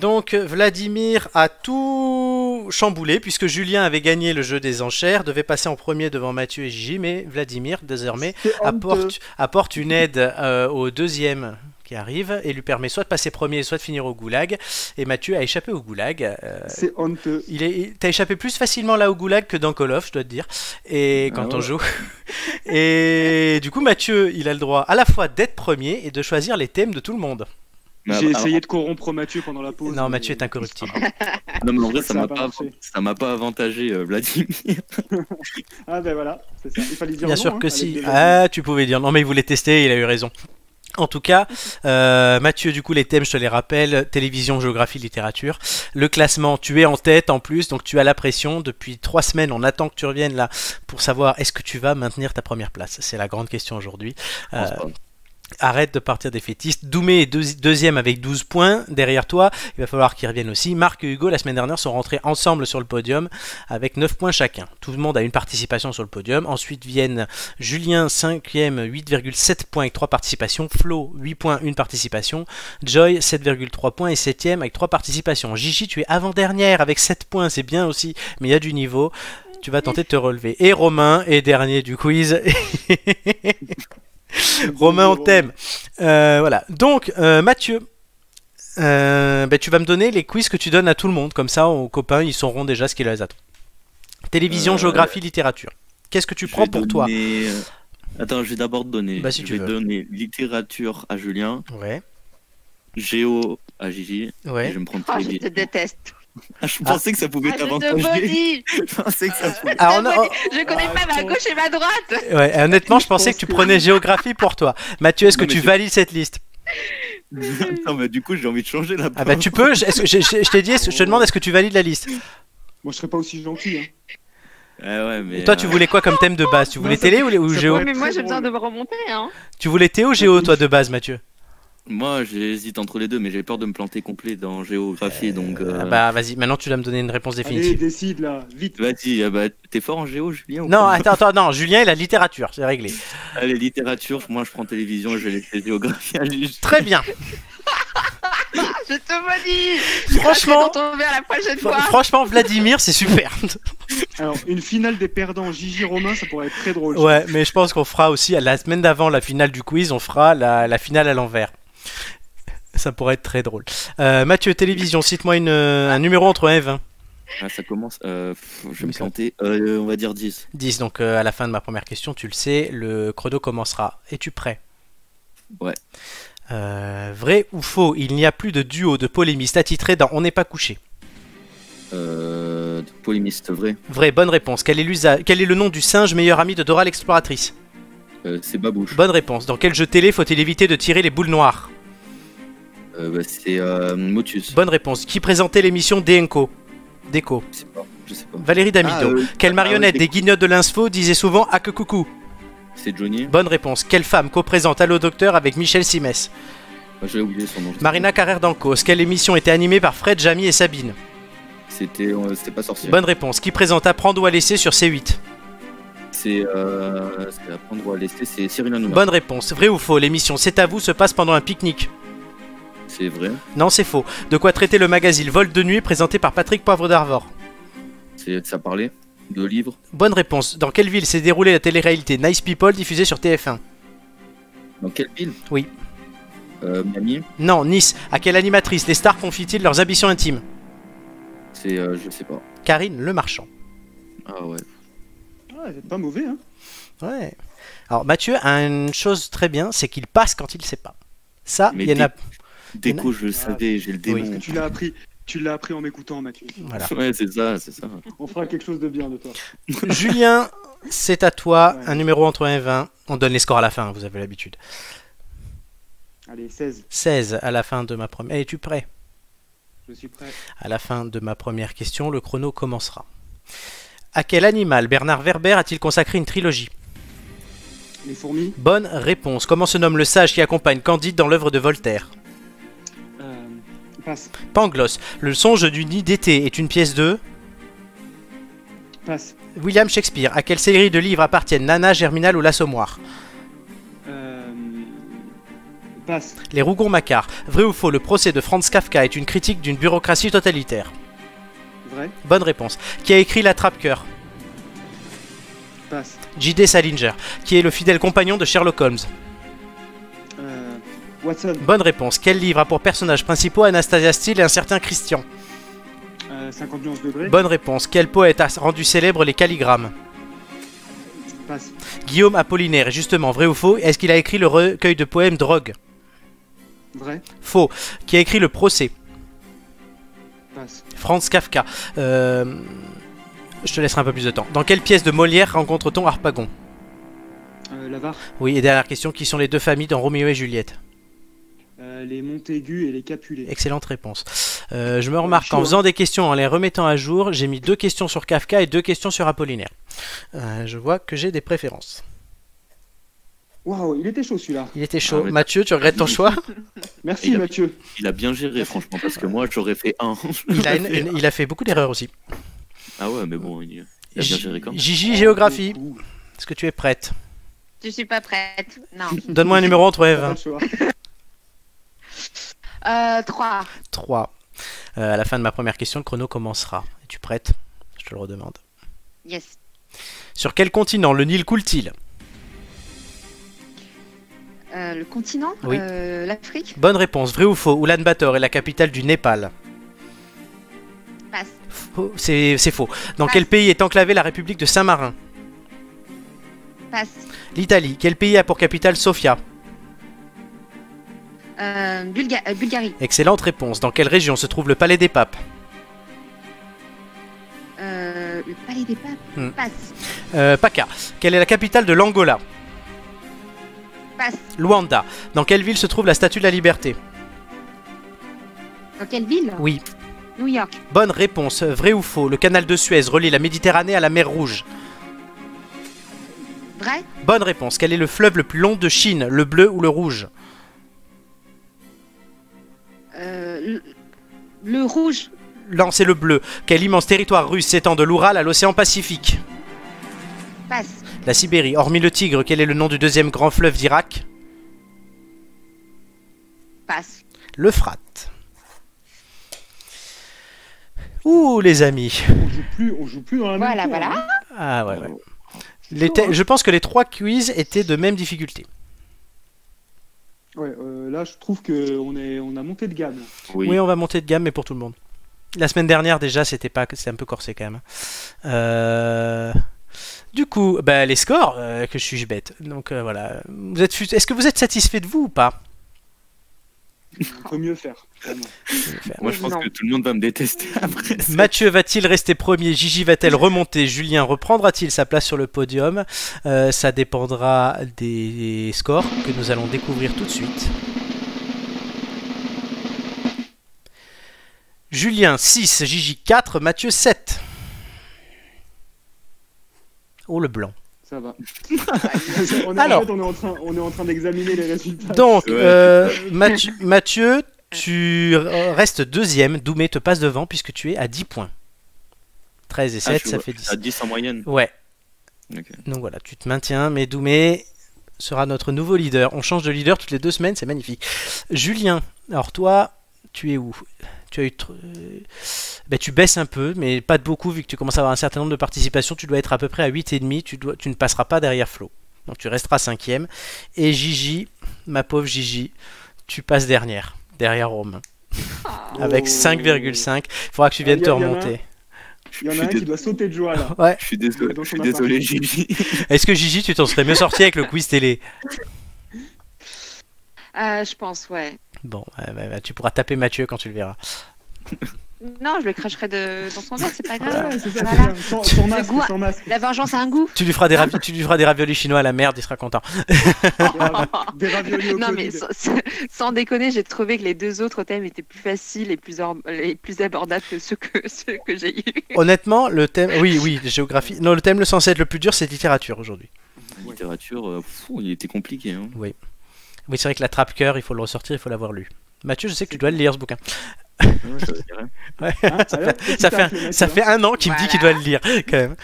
Donc Vladimir a tout chamboulé puisque Julien avait gagné le jeu des enchères, devait passer en premier devant Mathieu et Gigi, mais Vladimir désormais apporte une aide au deuxième qui arrive et lui permet soit de passer premier, soit de finir au goulag. Et Mathieu a échappé au goulag. C'est honteux. T'as échappé plus facilement là au goulag que dans Call of, je dois te dire. Et quand on joue. Et du coup, Mathieu, il a le droit à la fois d'être premier et de choisir les thèmes de tout le monde. J'ai essayé de corrompre Mathieu pendant la pause. Non, Mathieu est incorruptible. Non, mais en vrai, ça m'a pas avantagé, Vladimir. Ah ben voilà, c'est ça. Il fallait dire Bien non, sûr hein, que avec si. des Ah, tu pouvais dire. Non, mais il voulait tester, il a eu raison. En tout cas, Mathieu, du coup, les thèmes, je te les rappelle, télévision, géographie, littérature. Le classement, tu es en tête en plus, donc tu as la pression. Depuis 3 semaines, on attend que tu reviennes là pour savoir est-ce que tu vas maintenir ta première place. C'est la grande question aujourd'hui. Arrête de partir défaitiste. Doumé est deuxième avec 12 points. Derrière toi, il va falloir qu'ils reviennent aussi. Marc et Hugo, la semaine dernière, sont rentrés ensemble sur le podium avec 9 points chacun. Tout le monde a une participation sur le podium. Ensuite viennent Julien, 5e, 8,7 points avec 3 participations. Flo, 8 points, 1 participation. Joy, 7,3 points et 7e avec 3 participations. Gigi, tu es avant-dernière avec 7 points. C'est bien aussi, mais il y a du niveau. Tu vas tenter de te relever. Et Romain est dernier du quiz. Romain en thème. Voilà. Donc, Mathieu, tu vas me donner les quiz que tu donnes à tout le monde. Comme ça, aux copains, ils sauront déjà ce qu'il les attend. Télévision, géographie, littérature. Qu'est-ce que tu prends pour toi? Attends, je vais d'abord donner. Bah, si je vais donner littérature à Julien. Ouais. Géo à Gigi. Ouais. Et je vais me prendre Oh, je te déteste. Je pensais que ça pouvait t'avantager. Je pensais que ça pouvait. Je connais pas ma gauche et ma droite. Ouais, honnêtement, je pensais que tu prenais géographie pour toi. Mathieu, est-ce que tu valides cette liste? Non, mais du coup, j'ai envie de changer la. Ah bah tu peux. Je t'ai dit, je te demande, est-ce que tu valides la liste? Moi, je serais pas aussi gentil. Hein. Ouais, mais et toi, tu voulais quoi comme thème de base? Tu voulais télé ou géo? Mais moi, j'ai besoin de me remonter. Hein. Tu voulais Théo ou géo, toi, de base, Mathieu? Moi, j'hésite entre les deux, mais j'ai peur de me planter complet dans géographie, donc. Bah vas-y, maintenant tu dois me donner une réponse définitive. Allez, décide là, vite. Vas-y, t'es fort en géo, Julien? Ou non, pas attends, non, Julien, il a littérature, c'est réglé. Allez, littérature, moi je prends télévision, je vais laisser géographie à lui. Très bien. Je te maudis. Franchement, dans ton verre la prochaine fois. Franchement, Vladimir, c'est super. Alors, une finale des perdants Gigi Romain, ça pourrait être très drôle. Ouais, mais je pense qu'on fera aussi, la semaine d'avant la finale du quiz, on fera la finale à l'envers. Ça pourrait être très drôle. Mathieu, télévision, cite-moi un numéro entre 1 et 20. Ah, ça commence, je vais me planter, on va dire 10. 10, donc à la fin de ma première question, tu le sais, le chrono commencera. Es-tu prêt? Ouais. Vrai ou faux, il n'y a plus de duo de polémistes attitrés dans On n'est pas couché? Polémiste, vrai. Vrai, bonne réponse. Quel est le nom du singe meilleur ami de Dora l'exploratrice? C'est Babouche. Bonne réponse. Dans quel jeu télé faut-il éviter de tirer les boules noires? C'est Motus. Bonne réponse. Qui présentait l'émission Déco? Je sais pas. Valérie Damido. Quelle marionnette des Guignols de l'Insfo disait souvent Ah que coucou? C'est Johnny. Bonne réponse. Quelle femme co-présente Allo Docteur avec Michel Simès? J'ai oublié son nom. Marina Carrère d'Ancos. Quelle émission était animée par Fred, Jamy et Sabine? C'était pas sorcier. Bonne réponse. Qui présente Apprendre ou à laisser sur C8? C'est Apprendre ou à laisser, c'est Cyril Hanouna. Bonne réponse. Vrai ou faux, l'émission C'est à vous se passe pendant un pique-nique? C'est vrai. Non, c'est faux. De quoi traiter le magazine Vol de nuit présenté par Patrick Poivre d'Arvor? Ça parlait de livres. Bonne réponse. Dans quelle ville s'est déroulée la télé-réalité Nice People diffusée sur TF1? Dans quelle ville? Oui. Miami. Non, Nice. À quelle animatrice les stars confient-ils leurs ambitions intimes? C'est je sais pas. Karine Le Marchand. Ah ouais. Ah, c'est pas mauvais, hein. Ouais. Alors Mathieu a une chose très bien, c'est qu'il passe quand il ne sait pas. Ça, il y en a. Déco, je le savais, j'ai le démon. Oui. Tu l'as appris en m'écoutant, Mathieu. Voilà. Ouais, c'est ça. On fera quelque chose de bien de toi. Julien, c'est à toi. Ouais. Un numéro entre 1 et 20. On donne les scores à la fin, vous avez l'habitude. Allez, 16. 16 à la fin de ma première. Es-tu prêt? Je suis prêt. À la fin de ma première question, le chrono commencera. À quel animal Bernard Werber a-t-il consacré une trilogie? Les fourmis. Bonne réponse. Comment se nomme le sage qui accompagne Candide dans l'œuvre de Voltaire? Passe. Pangloss. Le songe du nid d'été est une pièce de... Passe. William Shakespeare. À quelle série de livres appartiennent Nana, Germinal ou L'Assommoir? Passe. Les Rougon-Macquart. Vrai ou faux, le procès de Franz Kafka est une critique d'une bureaucratie totalitaire. Vrai. Bonne réponse. Qui a écrit L'Attrape-Cœur? Passe. J.D. Salinger. Qui est le fidèle compagnon de Sherlock Holmes? Watson. Bonne réponse. Quel livre a pour personnages principaux Anastasia Steele et un certain Christian? 50 nuances degrés. Bonne réponse. Quel poète a rendu célèbres les calligrammes? Passe. Guillaume Apollinaire. Et justement, vrai ou faux, est-ce qu'il a écrit le recueil de poèmes Drogue? Vrai. Faux. Qui a écrit Le Procès? Passe. Franz Kafka. Je te laisserai un peu plus de temps. Dans quelle pièce de Molière rencontre-t-on Harpagon? L'avare. Oui, et dernière question, qui sont les deux familles dans Roméo et Juliette? Les Montaigu et les Capulet. Excellente réponse. Je me remarque qu'en chaud, faisant des questions, en les remettant à jour, j'ai mis 2 questions sur Kafka et 2 questions sur Apollinaire. Je vois que j'ai des préférences. Waouh, il était chaud celui-là. Il était chaud. Ah, mais- Mathieu, tu regrettes ton choix? Merci Il a- Mathieu. Il a bien géré, franchement, parce que moi, j'aurais fait un. Il a fait beaucoup d'erreurs aussi. Ah ouais, mais bon, il a bien géré quand même. Gigi, géographie. Beaucoup. Est-ce que tu es prête? Je suis pas prête. Non. Donne-moi un numéro entre Pas Eve. le choix. 3. 3. À la fin de ma première question, le chrono commencera. Es-tu prête? Je te le redemande. Yes. Sur quel continent le Nil coule-t-il? Le continent Oui. L'Afrique. Bonne réponse. Vrai ou faux? Ulaanbaatar est la capitale du Népal. Passe. C'est faux. Dans quel pays est enclavée la République de Saint-Marin? Passe. L'Italie. Quel pays a pour capitale Sofia? Bulgarie. Excellente réponse. Dans quelle région se trouve le Palais des Papes? Le palais des papes. Hmm. Passe. Paca. Quelle est la capitale de l'Angola? Passe. Luanda. Dans quelle ville se trouve la Statue de la Liberté? Dans quelle ville? Oui. New York. Bonne réponse. Vrai ou faux? Le canal de Suez relie la Méditerranée à la mer Rouge. Vrai. Bonne réponse. Quel est le fleuve le plus long de Chine? Le bleu ou le rouge? Le rouge. Non, c'est le bleu. Quel immense territoire russe s'étend de l'Oural à l'océan Pacifique? Passe. La Sibérie. Hormis le Tigre, quel est le nom du deuxième grand fleuve d'Irak? Passe. L'Euphrate. Ouh, les amis. On joue plus dans la même Voilà, cour, voilà. hein. Ah ouais, ouais. Chaud, hein. Je pense que les 3 quiz étaient de même difficulté. Ouais, là je trouve qu'on a monté de gamme. Oui. Oui, on va monter de gamme, mais pour tout le monde. La semaine dernière, déjà, c'était un peu corsé quand même. Du coup, bah, les scores, que je suis bête. Donc voilà. Est-ce que vous êtes satisfait de vous ou pas? On peut mieux faire. Vraiment. Moi, je pense Non. que tout le monde va me détester après. Mathieu va-t-il rester premier? Gigi va-t-elle remonter? Julien reprendra-t-il sa place sur le podium? Ça dépendra des scores que nous allons découvrir tout de suite. Julien 6, Gigi 4, Mathieu 7. Oh le blanc. Ça va. Alors. En fait, on est en train d'examiner les résultats. Donc, Ouais. Mathieu, tu restes deuxième. Doumé te passe devant puisque tu es à 10 points. 13 et 7, ça fait 10. À 10 en moyenne. Ouais, Ok. donc voilà, tu te maintiens. Mais Doumé sera notre nouveau leader. On change de leader toutes les 2 semaines, c'est magnifique. Julien, alors toi, tu es où? Tu as eu ben, tu baisses un peu, mais pas de beaucoup vu que tu commences à avoir un certain nombre de participations. Tu dois être à peu près à 8,5. Tu ne passeras pas derrière Flo. Donc tu resteras 5ème. Et Gigi, ma pauvre Gigi, tu passes derrière Romain. Avec 5,5. Il faudra que tu viennes te Il y en a un. remonter. Il y en a un qui doit sauter de joie là. Ouais. Je suis désolé, Dans je son suis désolé, appart. Gigi. Est-ce que Gigi, tu t'en serais mieux sorti avec le quiz télé? Je pense, ouais. Bon, tu pourras taper Mathieu quand tu le verras. Non, je le cracherai dans son verre, c'est pas grave. Ouais, c'est ça, Voilà. c'est ça. Sans masque, goût- sans masque. La vengeance a un goût. Tu lui feras des raviolis chinois à la merde, il sera content. Des raviolis au Non, mais Covid. sans déconner, j'ai trouvé que les 2 autres thèmes étaient plus faciles et plus abordables que ceux que j'ai eus. Honnêtement, le thème. Oui, géographie. Non, le thème le censé être le plus dur, c'est littérature aujourd'hui. Littérature, il était compliqué. Hein. Oui, c'est vrai que la trappe-cœur, il faut le ressortir, il faut l'avoir lu. Mathieu, je sais que tu dois le lire ce bouquin. Ouais, je te dirais. Ouais. Hein, alors, petit tacle, Mathieu, Ça fait 1 an qu'il me dit Voilà. qu'il doit le lire, quand même.